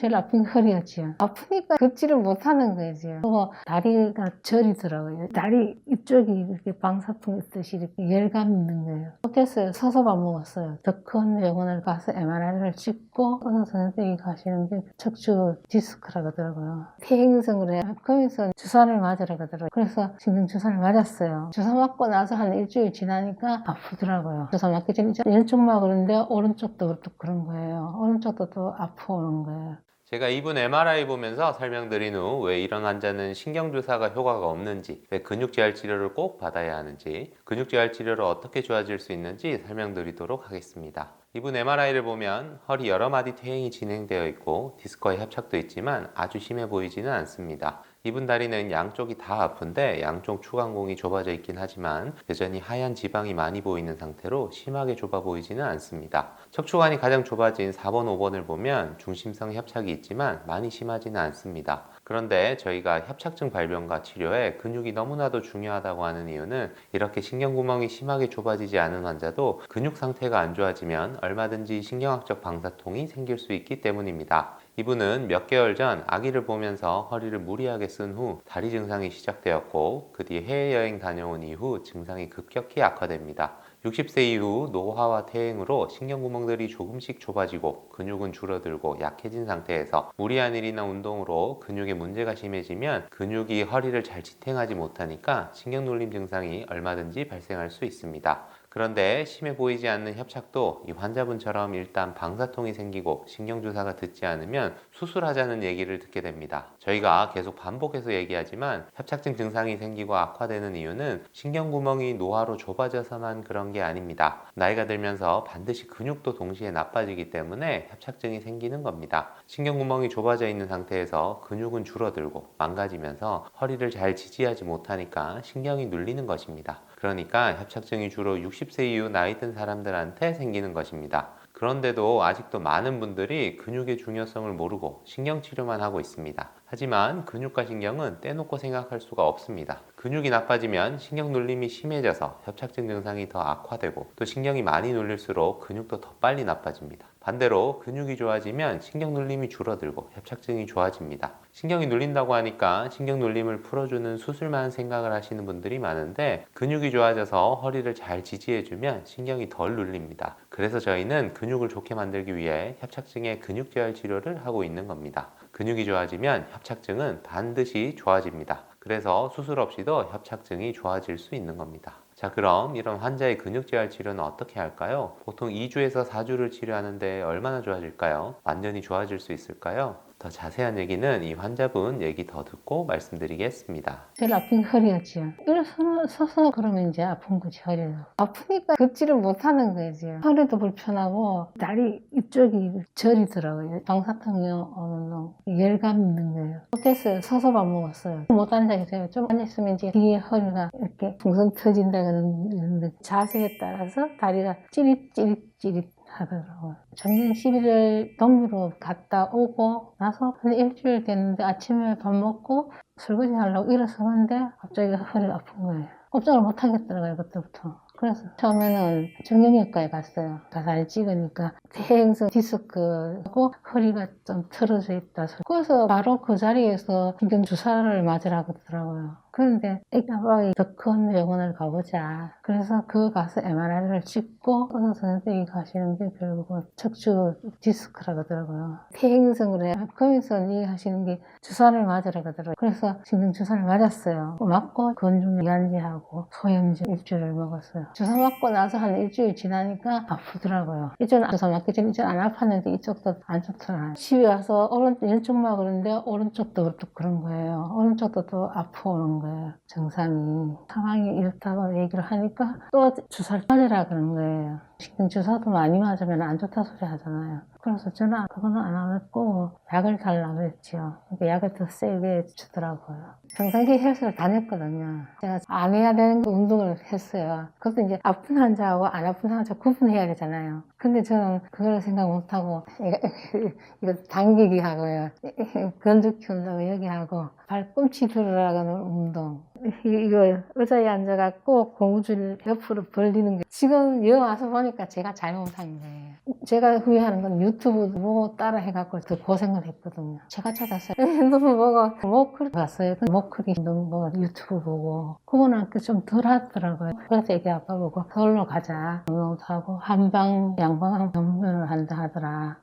제일 아픈 게 허리였지요. 아프니까 걷지를 못하는 거지요. 그리고 다리가 저리더라고요. 다리 이쪽이 이렇게 방사통 있듯이 이렇게 열감 있는 거예요. 못했어요. 서서 밥 먹었어요. 더 큰 병원을 가서 MRI를 찍고 의사 선생님이 가시는 게 척추 디스크라고 하더라고요. 퇴행성으로 해요. 거기서 주사를 맞으라고 하더라고요. 그래서 신경 주사를 맞았어요. 주사 맞고 나서 한 일주일 지나니까 아프더라고요. 주사 맞기 전에 왼쪽만 그런데 오른쪽도 또 그런 거예요. 오른쪽도 또 아프 오는 거예요. 제가 이분 MRI 보면서 설명드린 후 왜 이런 환자는 신경주사가 효과가 없는지, 왜 근육재활 치료를 꼭 받아야 하는지, 근육재활 치료를 어떻게 좋아질 수 있는지 설명드리도록 하겠습니다. 이분 MRI를 보면 허리 여러 마디 퇴행이 진행되어 있고 디스크와 협착도 있지만 아주 심해 보이지는 않습니다. 이분 다리는 양쪽이 다 아픈데 양쪽 추간공이 좁아져 있긴 하지만 여전히 하얀 지방이 많이 보이는 상태로 심하게 좁아 보이지는 않습니다. 척추관이 가장 좁아진 4번, 5번을 보면 중심성 협착이 있지만 많이 심하지는 않습니다. 그런데 저희가 협착증 발병과 치료에 근육이 너무나도 중요하다고 하는 이유는 이렇게 신경구멍이 심하게 좁아지지 않은 환자도 근육 상태가 안 좋아지면 얼마든지 신경학적 방사통이 생길 수 있기 때문입니다. 이분은 몇 개월 전 아기를 보면서 허리를 무리하게 쓴 후 다리 증상이 시작되었고 그 뒤 해외여행 다녀온 이후 증상이 급격히 악화됩니다. 60세 이후 노화와 퇴행으로 신경구멍들이 조금씩 좁아지고 근육은 줄어들고 약해진 상태에서 무리한 일이나 운동으로 근육에 문제가 심해지면 근육이 허리를 잘 지탱하지 못하니까 신경놀림 증상이 얼마든지 발생할 수 있습니다. 그런데 심해 보이지 않는 협착도 이 환자분처럼 일단 방사통이 생기고 신경주사가 듣지 않으면 수술하자는 얘기를 듣게 됩니다. 저희가 계속 반복해서 얘기하지만 협착증 증상이 생기고 악화되는 이유는 신경구멍이 노화로 좁아져서만 그런 게 아닙니다. 나이가 들면서 반드시 근육도 동시에 나빠지기 때문에 협착증이 생기는 겁니다. 신경구멍이 좁아져 있는 상태에서 근육은 줄어들고 망가지면서 허리를 잘 지지하지 못하니까 신경이 눌리는 것입니다. 그러니까 협착증이 주로 60세 이후 나이 든 사람들한테 생기는 것입니다. 그런데도 아직도 많은 분들이 근육의 중요성을 모르고 신경치료만 하고 있습니다. 하지만 근육과 신경은 떼놓고 생각할 수가 없습니다. 근육이 나빠지면 신경 눌림이 심해져서 협착증 증상이 더 악화되고 또 신경이 많이 눌릴수록 근육도 더 빨리 나빠집니다. 반대로 근육이 좋아지면 신경 눌림이 줄어들고 협착증이 좋아집니다. 신경이 눌린다고 하니까 신경 눌림을 풀어주는 수술만 생각을 하시는 분들이 많은데 근육이 좋아져서 허리를 잘 지지해주면 신경이 덜 눌립니다. 그래서 저희는 근육을 좋게 만들기 위해 협착증의 근육재활 치료를 하고 있는 겁니다. 근육이 좋아지면 협착증은 반드시 좋아집니다. 그래서 수술 없이도 협착증이 좋아질 수 있는 겁니다. 자, 그럼 이런 환자의 근육재활 치료는 어떻게 할까요? 보통 2주에서 4주를 치료하는데 얼마나 좋아질까요? 완전히 좋아질 수 있을까요? 더 자세한 얘기는 이 환자분 얘기 더 듣고 말씀드리겠습니다. 제일 아픈 게 허리였지요. 일어서서 그러면 이제 아픈 거지, 허리는. 아프니까 걷지를 못하는 거지요. 허리도 불편하고 다리 이쪽이 저리더라고요. 방사통이 오는 놈. 열감 있는 거예요. 못했어요. 서서 밥 먹었어요. 못 앉아있어요. 좀 앉아있으면 이제 뒤에 허리가 이렇게 풍선 터진다 그러는데 자세에 따라서 다리가 찌릿찌릿 하더라고요. 작년 11월 동유럽 갔다 오고 나서 한 일주일 됐는데 아침에 밥 먹고 설거지 하려고 일어서는데 갑자기 허리가 아픈 거예요. 꼼짝을 못 하겠더라고요, 그때부터. 그래서 처음에는 정형외과에 갔어요. 가서 찍으니까 퇴행성 디스크고 허리가 좀 틀어져 있다. 그래서 바로 그 자리에서 신경주사를 맞으라고 하더라고요. 그런데 애기 더 큰 병원을 가보자. 그래서 그 가서 MRI를 찍고 의사 선생님이 가시는 게 결국은 척추 디스크라고 하더라고요. 퇴행성으로 해요. 거기서 얘기하시는 게 주사를 맞으라고 하더라고요. 그래서 신경주사를 맞았어요. 맞고 건중기관지하고 소염제 일주일을 먹었어요. 주사 맞고 나서 한 일주일 지나니까 아프더라고요. 이쪽은 주사 맞기 전에 이쪽 안 아팠는데 이쪽도 안 좋더라고요. 집에 와서 왼쪽만 그런데 오른쪽도 또 그런 거예요. 오른쪽도 또 아프오는 거예요. 증상이. 상황이 이렇다고 얘기를 하니까 또 주사를 맞으라 그런 거예요. 신경주사도 많이 맞으면 안 좋다 소리 하잖아요. 그래서 저는 그거는 안 하겠고 약을 달라고 했죠. 그러니까 약을 더 세게 주더라고요. 평상시 헬스를 다녔거든요. 제가 안 해야 되는 운동을 했어요. 그것도 이제 아픈 환자하고 안 아픈 환자 구분해야 되잖아요. 근데 저는 그걸 생각 못하고 이거 당기기 하고요. 근육 키운다고 여기 하고 발꿈치 들으라고 하는 운동 이거 의자에 앉아갖고 고무줄 옆으로 벌리는 게 지금 여기 와서 보니까 제가 잘못한 거예요. 제가 후회하는 건 유튜브 보고 따라 해갖고 더 고생을 했거든요. 제가 찾았어요. 핸드폰 보고 목걸이 봤어요. 목걸이 뭐 유튜브 보고 그거는 좀 덜 하더라고요. 그래서 애기 아빠 보고 서울로 가자. 운동도 하고 한방 양방 전문을 한다 하더라.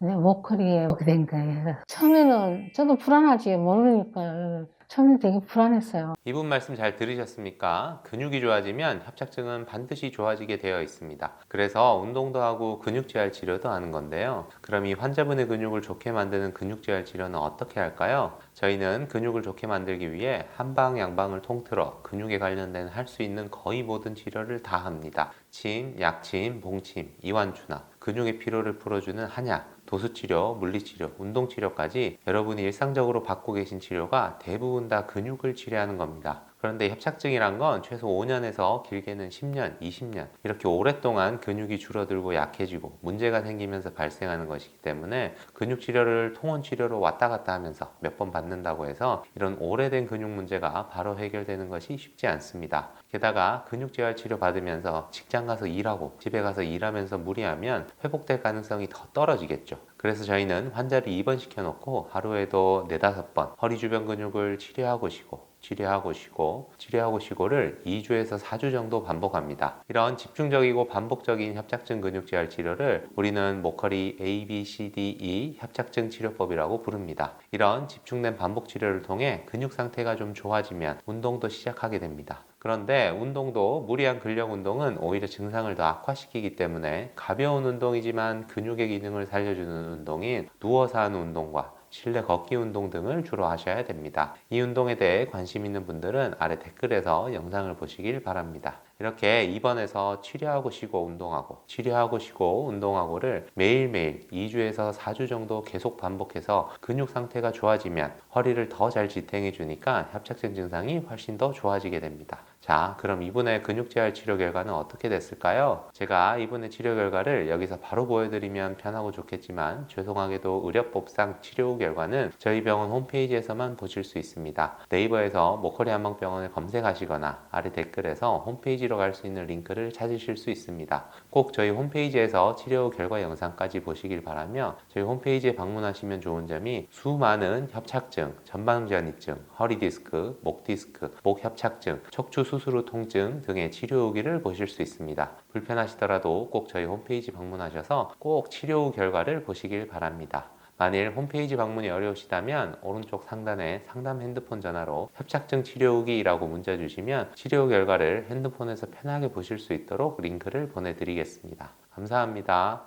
네, 목걸이에 오게 된 거예요. 처음에는 저도 불안하지 모르니까 처음에 되게 불안했어요. 이분 말씀 잘 들으셨습니까? 근육이 좋아지면 협착증은 반드시 좋아지게 되어 있습니다. 그래서 운동도 하고 근육재활 치료도 하는 건데요. 그럼 이 환자분의 근육을 좋게 만드는 근육재활 치료는 어떻게 할까요? 저희는 근육을 좋게 만들기 위해 한방, 양방을 통틀어 근육에 관련된 할 수 있는 거의 모든 치료를 다 합니다. 침, 약침, 봉침, 이완추나 근육의 피로를 풀어주는 한약, 도수치료, 물리치료, 운동치료까지 여러분이 일상적으로 받고 계신 치료가 대부분 다 근육을 치료하는 겁니다. 그런데 협착증이란 건 최소 5년에서 길게는 10년, 20년 이렇게 오랫동안 근육이 줄어들고 약해지고 문제가 생기면서 발생하는 것이기 때문에 근육치료를 통원치료로 왔다 갔다 하면서 몇 번 받는다고 해서 이런 오래된 근육 문제가 바로 해결되는 것이 쉽지 않습니다. 게다가 근육재활 치료 받으면서 직장 가서 일하고 집에 가서 일하면서 무리하면 회복될 가능성이 더 떨어지겠죠. 그래서 저희는 환자를 입원시켜 놓고 하루에도 4-5번 허리 주변 근육을 치료하고 쉬고 치료하고 쉬고 치료하고 쉬고를 2주에서 4주 정도 반복합니다. 이런 집중적이고 반복적인 협착증 근육재활 치료를 우리는 모커리 ABCDE 협착증 치료법이라고 부릅니다. 이런 집중된 반복 치료를 통해 근육 상태가 좀 좋아지면 운동도 시작하게 됩니다. 그런데 운동도 무리한 근력 운동은 오히려 증상을 더 악화시키기 때문에 가벼운 운동이지만 근육의 기능을 살려주는 운동인 누워서 하는 운동과 실내 걷기 운동 등을 주로 하셔야 됩니다. 이 운동에 대해 관심 있는 분들은 아래 댓글에서 영상을 보시길 바랍니다. 이렇게 입원해서 치료하고 쉬고 운동하고 치료하고 쉬고 운동하고를 매일매일 2주에서 4주 정도 계속 반복해서 근육 상태가 좋아지면 허리를 더 잘 지탱해 주니까 협착증 증상이 훨씬 더 좋아지게 됩니다. 자, 그럼 이분의 근육재활 치료 결과는 어떻게 됐을까요? 제가 이분의 치료 결과를 여기서 바로 보여드리면 편하고 좋겠지만 죄송하게도 의료법상 치료 후 결과는 저희 병원 홈페이지에서만 보실 수 있습니다. 네이버에서 모커리 한방병원을 검색하시거나 아래 댓글에서 홈페이지로 갈 수 있는 링크를 찾으실 수 있습니다. 꼭 저희 홈페이지에서 치료 후 결과 영상까지 보시길 바라며 저희 홈페이지에 방문하시면 좋은 점이 수많은 협착증, 전방전이증, 허리디스크, 목디스크, 목협착증, 척추 수술 후 통증 등의 치료 후기를 보실 수 있습니다. 불편하시더라도 꼭 저희 홈페이지 방문하셔서 꼭 치료 후 결과를 보시길 바랍니다. 만일 홈페이지 방문이 어려우시다면 오른쪽 상단에 상담 핸드폰 전화로 협착증 치료 후기라고 문자 주시면 치료 결과를 핸드폰에서 편하게 보실 수 있도록 링크를 보내드리겠습니다. 감사합니다.